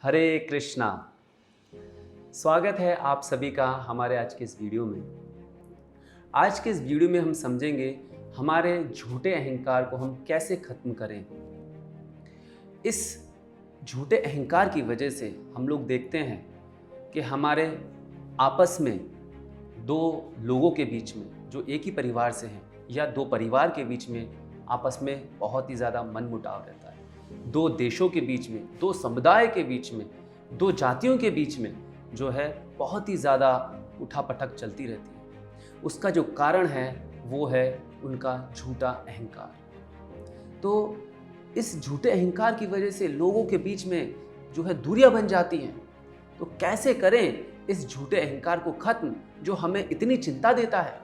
हरे कृष्णा। स्वागत है आप सभी का हमारे आज के इस वीडियो में। आज के इस वीडियो में हम समझेंगे हमारे झूठे अहंकार को हम कैसे खत्म करें। इस झूठे अहंकार की वजह से हम लोग देखते हैं कि हमारे आपस में दो लोगों के बीच में जो एक ही परिवार से हैं या दो परिवार के बीच में आपस में बहुत ही ज़्यादा मनमुटाव रहता है। दो देशों के बीच में, दो समुदाय के बीच में, दो जातियों के बीच में जो है बहुत ही ज़्यादा उठापटक चलती रहती है। उसका जो कारण है वो है उनका झूठा अहंकार। तो इस झूठे अहंकार की वजह से लोगों के बीच में जो है दूरियां बन जाती हैं। तो कैसे करें इस झूठे अहंकार को खत्म जो हमें इतनी चिंता देता है।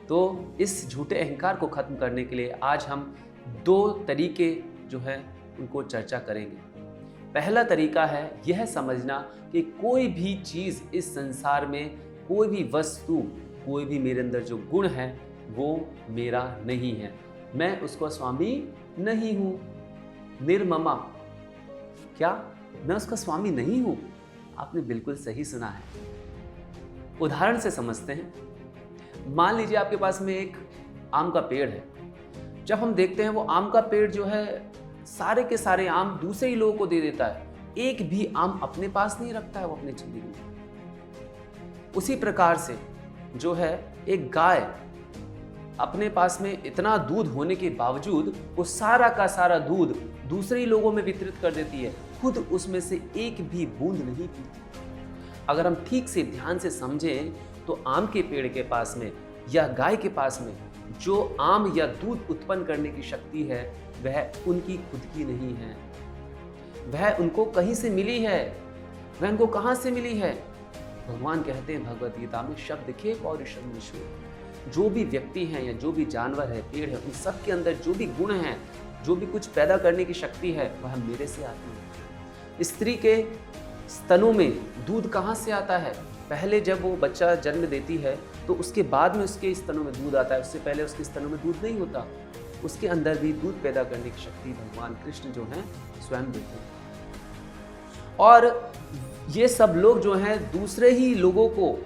तो इस झूठे अहंकार को खत्म करने के लिए आज हम दो तरीके जो है उनको चर्चा करेंगे। पहला तरीका है यह समझना कि कोई भी चीज़ इस संसार में, कोई भी वस्तु, कोई भी मेरे अंदर जो गुण है वो मेरा नहीं है, मैं उसका स्वामी नहीं हूँ। निर्ममा, क्या मैं उसका स्वामी नहीं हूँ? आपने बिल्कुल सही सुना है। उदाहरण से समझते हैं। मान लीजिए आपके पास में एक आम का पेड़ है। जब हम देखते हैं वो आम का पेड़ जो है सारे के सारे आम दूसरे ही लोगों को दे देता है, एक भी आम अपने पास नहीं रखता है वो अपनी जिंदगी में। उसी प्रकार से जो है एक गाय अपने पास में इतना दूध होने के बावजूद वो सारा का सारा दूध दूसरे ही लोगों में वितरित कर देती है, खुद उसमें से एक भी बूंद नहीं पीती। अगर हम ठीक से ध्यान से समझें तो आम के पेड़ के पास में या गाय के पास में जो आम या दूध उत्पन्न करने की शक्ति है वह उनकी खुद की नहीं है, वह उनको कहीं से मिली है। वह उनको कहां से मिली है? भगवान कहते हैं भगवद गीता में, शब्द खे पौरुषम विश्व। जो भी व्यक्ति हैं या जो भी जानवर है, पेड़ है, उन सब के अंदर जो भी गुण हैं, जो भी कुछ पैदा करने की शक्ति है वह मेरे से आती है। स्त्री के स्तनों में दूध कहाँ से आता है? पहले जब वो बच्चा जन्म देती है तो उसके बाद में उसके स्तनों में दूध आता है, उससे पहले उसके स्तनों में दूध नहीं होता। उसके अंदर भी दूध पैदा करने की शक्ति भगवान कृष्ण जो हैं स्वयं देते हैं। और ये सब लोग जो हैं दूसरे ही लोगों को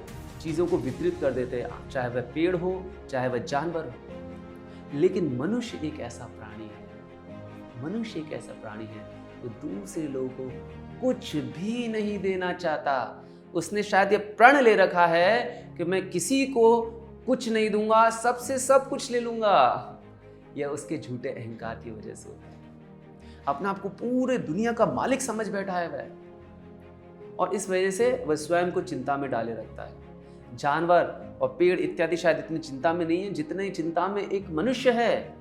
चीज़ों को वितरित कर देते हैं, चाहे वह पेड़ हो चाहे वह जानवर हो। लेकिन मनुष्य एक ऐसा प्राणी है, मनुष्य एक ऐसा प्राणी है तो दूसरे लोगों को कुछ भी नहीं देना चाहता। उसने शायद ये प्रण ले रखा है कि मैं किसी को कुछ नहीं दूंगा, सबसे सब कुछ ले लूंगा। यह उसके झूठे अहंकार की वजह से होता है। अपने आप को पूरे दुनिया का मालिक समझ बैठा है वह, और इस वजह से वह स्वयं को चिंता में डाले रखता है। जानवर और पेड़ इत्यादि शायद इतनी चिंता में नहीं है जितनी चिंता में एक मनुष्य है।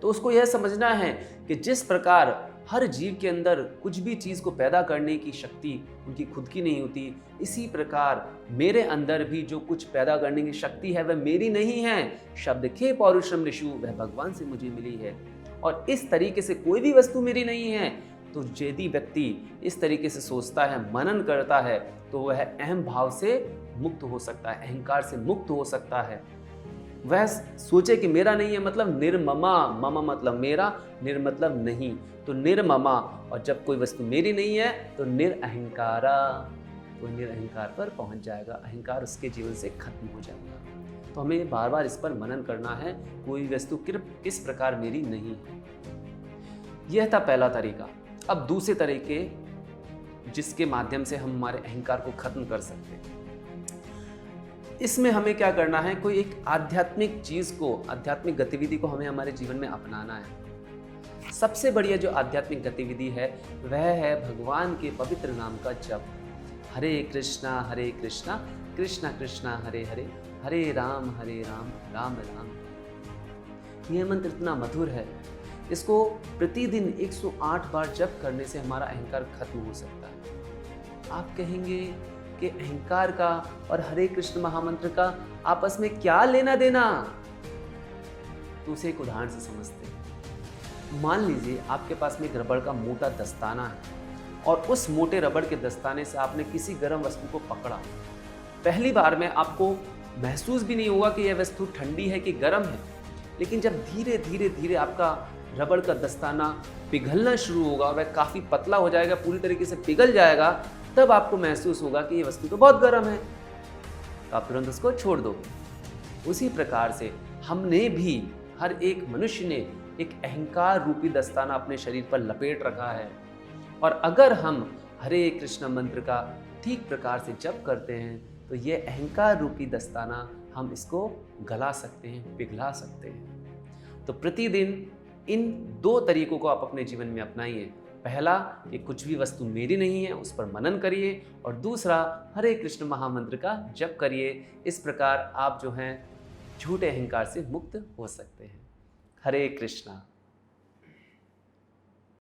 तो उसको यह समझना है कि जिस प्रकार हर जीव के अंदर कुछ भी चीज को पैदा करने की शक्ति उनकी खुद की नहीं होती, इसी प्रकार मेरे अंदर भी जो कुछ पैदा करने की शक्ति है वह मेरी नहीं है। शब्द खे पौरुषम ऋषु, वह भगवान से मुझे मिली है। और इस तरीके से कोई भी वस्तु मेरी नहीं है। तो यदि व्यक्ति इस तरीके से सोचता है, मनन करता है, तो वह अहम भाव से मुक्त हो सकता है, अहंकार से मुक्त हो सकता है। वह सोचे कि मेरा नहीं है मतलब निर्ममा, ममा मतलब मेरा, निर मतलब नहीं। तो निर्ममा, और जब कोई वस्तु मेरी नहीं है तो निरअहंकारा, तो निरअहंकार पर पहुंच जाएगा, अहंकार उसके जीवन से खत्म हो जाएगा। तो हमें बार बार इस पर मनन करना है, कोई वस्तु किस प्रकार मेरी नहीं है। यह था पहला तरीका। अब दूसरे तरीके जिसके माध्यम से हम हमारे अहंकार को खत्म कर सकते हैं, इसमें हमें क्या करना है, कोई एक आध्यात्मिक चीज को, आध्यात्मिक गतिविधि को हमें हमारे जीवन में अपनाना है। सबसे बढ़िया जो आध्यात्मिक गतिविधि है वह है भगवान के पवित्र नाम का जप। हरे कृष्णा कृष्णा कृष्णा हरे हरे, हरे राम राम राम। यह मंत्र इतना मधुर है, इसको प्रतिदिन 108 बार जप करने से हमारा अहंकार खत्म हो सकता है। आप कहेंगे कि अहंकार का और हरे कृष्ण महामंत्र का आपस में क्या लेना देना? तो उसे एक उदाहरण से समझते हैं। मान लीजिए आपके पास में एक रबड़ का मोटा दस्ताना है और उस मोटे रबड़ के दस्ताने से आपने किसी गर्म वस्तु को पकड़ा। पहली बार में आपको महसूस भी नहीं होगा कि यह वस्तु ठंडी है कि गर्म है, लेकिन जब धीरे धीरे धीरे आपका रबड़ का दस्ताना पिघलना शुरू होगा, वह काफ़ी पतला हो जाएगा, पूरी तरीके से पिघल जाएगा, तब आपको महसूस होगा कि ये वस्तु तो बहुत गर्म है, तो आप तुरंत उसको छोड़ दोगे। उसी प्रकार से हमने भी, हर एक मनुष्य ने एक अहंकार रूपी दस्ताना अपने शरीर पर लपेट रखा है, और अगर हम हरे कृष्ण मंत्र का ठीक प्रकार से जप करते हैं तो ये अहंकार रूपी दस्ताना हम इसको गला सकते हैं, पिघला सकते हैं। तो प्रतिदिन इन 2 तरीकों को आप अपने जीवन में अपनाइए। पहला कि कुछ भी वस्तु मेरी नहीं है, उस पर मनन करिए, और दूसरा हरे कृष्ण महामंत्र का जप करिए। इस प्रकार आप जो हैं झूठे अहंकार से मुक्त हो सकते हैं। हरे कृष्णा।